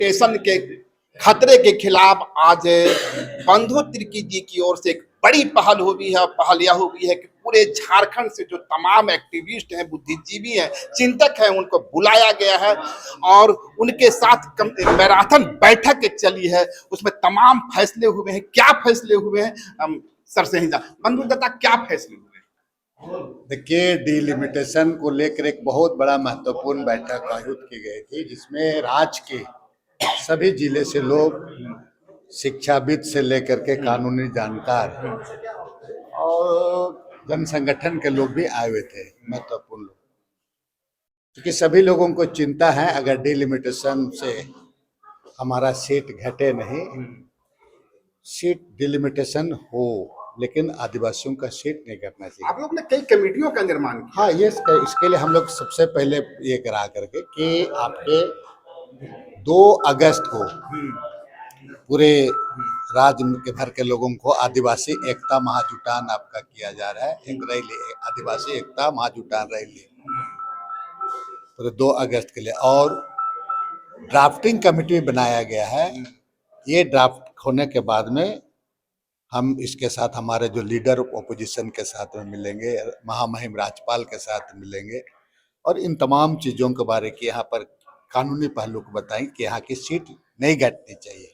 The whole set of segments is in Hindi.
डिलिमिटेशन के खतरे के खिलाफ आज बंधु तिर्की जी की ओर से एक बड़ी पहल हुई है। पहल यह हुई है कि पूरे झारखंड से जो तमाम एक्टिविस्ट हैं, बुद्धिजीवी हैं, चिंतक हैं, उनको बुलाया गया है और उनके साथ मैराथन बैठक एक चली है। उसमें तमाम फैसले हुए हैं। क्या फैसले हुए हैं हम सर से ही बंधु दत्ता, क्या फैसले हुए? देखिए, डिलिमिटेशन को लेकर एक बहुत बड़ा महत्वपूर्ण बैठक आयोजित की गई थी, जिसमें राज्य के सभी जिले से लोग, शिक्षाविद से लेकर के कानूनी जानकार और जन संगठन के लोग भी आए हुए थे, महत्वपूर्ण लोग, क्योंकि सभी लोगों को चिंता है अगर डिलिमिटेशन से हमारा सीट घटे नहीं, सीट डिलिमिटेशन हो लेकिन आदिवासियों का सीट नहीं घटना चाहिए। आप लोग ने कई कमेटियों का निर्माण किया। हाँ, ये इसके लिए हम लोग सबसे पहले ये करा करके कि आपके 2 अगस्त को पूरे राज्य के भर के लोगों को आदिवासी एकता महाजुटान आपका किया जा रहा है। एक रैली, आदिवासी एकता महाजुटान रैली पूरे 2 अगस्त के लिए, और ड्राफ्टिंग कमेटी बनाया गया है। ये ड्राफ्ट होने के बाद में हम इसके साथ हमारे जो लीडर ऑपोजिशन के साथ में मिलेंगे, महामहिम राज्यपाल के साथ मिलेंगे और इन तमाम चीज़ों के बारे की यहाँ पर कानूनी पहलू को बताएंगे कि यहाँ की सीट नहीं घटनी चाहिए।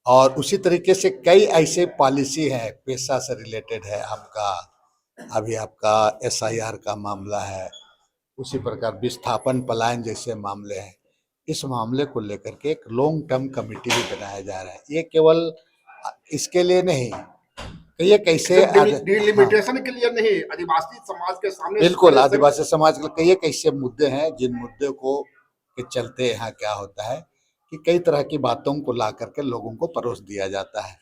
और उसी तरीके से कई ऐसे पॉलिसी है, पेशा से रिलेटेड है, आपका अभी आपका SIR का मामला है, उसी प्रकार विस्थापन पलायन जैसे मामले हैं। इस मामले को लेकर के एक लॉन्ग टर्म कमेटी भी बनाया जा रहा है। ये केवल इसके लिए नहीं, ये कैसे डिलिमिटेशन के लिए नहीं, आदिवासी समाज के सामने, बिल्कुल आदिवासी समाज के कई कैसे मुद्दे हैं जिन मुद्दे को के चलते यहाँ क्या होता है कि कई तरह की बातों को ला करके लोगों को परोस दिया जाता है।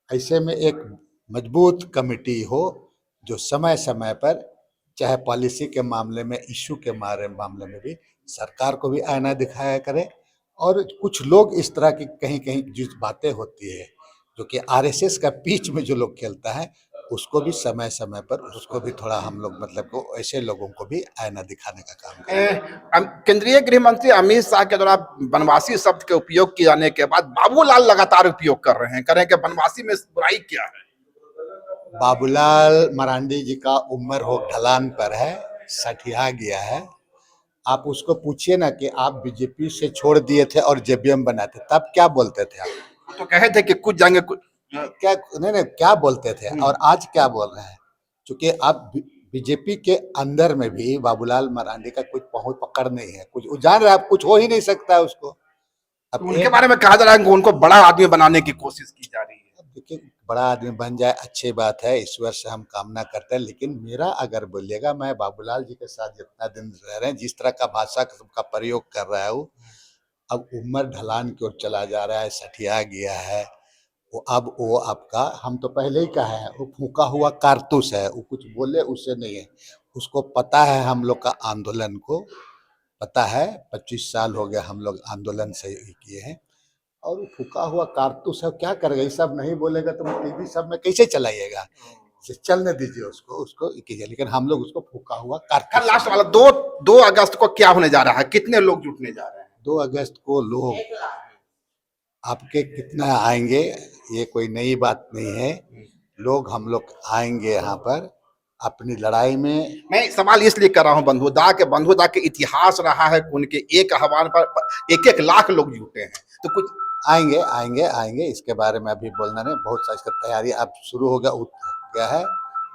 ऐसे में एक मजबूत कमेटी हो जो समय समय पर, चाहे पॉलिसी के मामले में, इश्यू के मामले में भी सरकार को भी आईना दिखाया करे, और कुछ लोग इस तरह की कहीं कहीं जो बातें होती है जो कि RSS का पीच में जो लोग खेलता है, उसको भी समय समय पर उसको भी थोड़ा हम लोग मतलब को ऐसे लोगों को भी आईना दिखाने का काम करें। केंद्रीय गृह मंत्री अमित शाह के द्वारा बनवासी शब्द के उपयोग किए जाने के बाद बाबूलाल लगातार उपयोग कर रहे हैं, करें कि बनवासी में बुराई क्या है? बाबूलाल मरांडी जी का उम्र हो ढलान पर है, सठिया गया है। आप उसको पूछिए ना कि आप BJP से छोड़ दिए थे और JBM बनाते, तब क्या बोलते थे आप? तो कहे थे कि कुछ जाएंगे, कुछ क्या नहीं क्या बोलते थे और आज क्या बोल रहे हैं? क्योंकि आप BJP के अंदर में भी बाबूलाल मरांडी का कुछ पहुंच पकड़ नहीं है, कुछ जान रहे, आप कुछ हो ही नहीं सकता है उसको। अब उनके बारे में कहा जा रहा है कि उनको बड़ा आदमी बनाने की कोशिश की जा रही है। देखिए, बड़ा आदमी बन जाए अच्छी बात है, ईश्वर से हम कामना करते हैं, लेकिन मेरा अगर बोलिएगा, मैं बाबूलाल जी के साथ जितना दिन रह रहे हैं, जिस तरह का भाषा का प्रयोग कर रहा है वो, अब उम्र ढलान की ओर चला जा रहा है, सठिया गया है वो। अब वो आपका, हम तो पहले ही कहा है, वो फूका हुआ कारतूस है, वो कुछ बोले उससे नहीं है। उसको पता है, हम लोग का आंदोलन को पता है, 25 साल हो गया हम लोग आंदोलन से किए हैं, और वो फूका हुआ कारतूस है, क्या करेगा? ये सब नहीं बोलेगा तो TV सब में कैसे चलाइएगा? चलने दीजिए उसको कीजिए, लेकिन हम लोग उसको फूका हुआ कारतूस। लास्ट वाला 2 अगस्त को क्या होने जा रहा है? कितने लोग जुटने जा रहे हैं? 2 अगस्त को लोग आपके कितना आएंगे ये कोई नई बात नहीं है। लोग हम लोग आएंगे यहाँ पर अपनी लड़ाई में। मैं सवाल इसलिए कर रहा हूँ, बंधुदा के इतिहास रहा है, उनके एक आह्वान पर 1-1 लाख लोग जुटे हैं, तो कुछ आएंगे इसके बारे में अभी बोलना नहीं, बहुत सा इसका तैयारी अब शुरू हो गया है,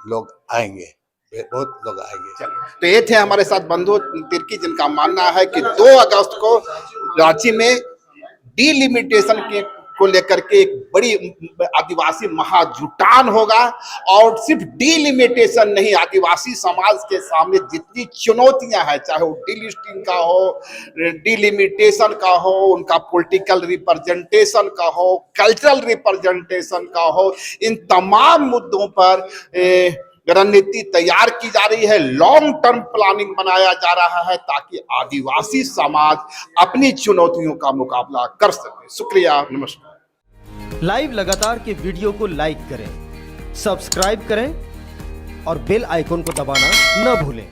लोग आएंगे, बहुत लोग आएंगे। तो ये थे हमारे साथ बंधु तिर्की, जिनका मानना है कि 2 अगस्त को रांची में डिलिमिटेशन को लेकर के एक बड़ी आदिवासी महाजुटान होगा, और सिर्फ डिलिमिटेशन नहीं, आदिवासी समाज के सामने जितनी चुनौतियां हैं, चाहे वो डिलिस्टिंग का हो, डिलिमिटेशन का हो, उनका पॉलिटिकल रिप्रेजेंटेशन का हो, कल्चरल रिप्रेजेंटेशन का हो, इन तमाम मुद्दों पर रणनीति तैयार की जा रही है, लॉन्ग टर्म प्लानिंग बनाया जा रहा है, ताकि आदिवासी समाज अपनी चुनौतियों का मुकाबला कर सके। शुक्रिया, नमस्कार। लाइव लगातार के वीडियो को लाइक करें, सब्सक्राइब करें और बेल आइकन को दबाना न भूलें।